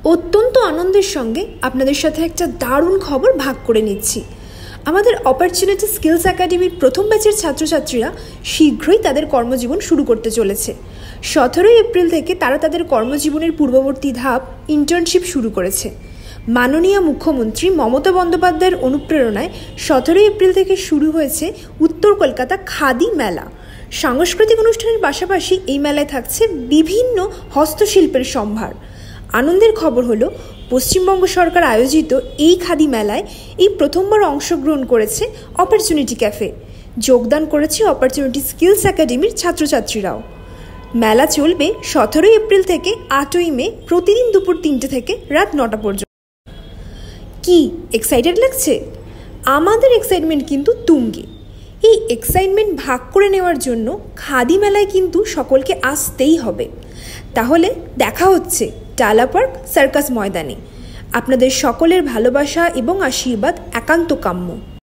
অত্যন্ত আনন্দের সঙ্গে আপনাদের সাথে একটা দারুণ খবর ভাগ করে নিচ্ছি। আমাদের অপরচুনিটি স্কিলস একাডেমির প্রথম ব্যাচের ছাত্রছাত্রীরা শীঘ্রই তাদের কর্মজীবন শুরু করতে চলেছে। 17 এপ্রিল থেকে তারা তাদের কর্মজীবনের পূর্ববর্তী ধাপ ইন্টার্নশিপ শুরু করেছে। মাননীয় মুখ্যমন্ত্রী মমতা বন্দ্যোপাধ্যায়ের অনুপ্রেরণায় 17 এপ্রিল থেকে শুরু হয়েছে উত্তর কলকাতা খাদি মেলা। সাংস্কৃতিক অনুষ্ঠানের পাশাপাশি এই মেলায় থাকছে বিভিন্ন হস্তশিল্পের সম্ভার। আনন্দের খবর হলো, পশ্চিমবঙ্গ সরকার আয়োজিত এই খাদি মেলায় এই প্রথমবার অংশগ্রহণ করেছে অপরচুনিটি ক্যাফে। যোগদান করেছে অপরচুনিটি স্কিলস একাডেমির ছাত্রছাত্রীরাও। মেলা চলবে 17 এপ্রিল থেকে 8ই মে, প্রতিদিন দুপুর 3টে থেকে রাত 9টা পর্যন্ত। কি এক্সাইটেড লাগছে? আমাদের এক্সাইটমেন্ট কিন্তু তুঙ্গে। এই এক্সাইটমেন্ট ভাগ করে নেওয়ার জন্য খাদি মেলায় কিন্তু সকলকে আসতেই হবে। তাহলে দেখা হচ্ছে টালা পার্ক সার্কাস ময়দানে। আপনাদের সকলের ভালোবাসা এবং আশীর্বাদ একান্ত কাম্য।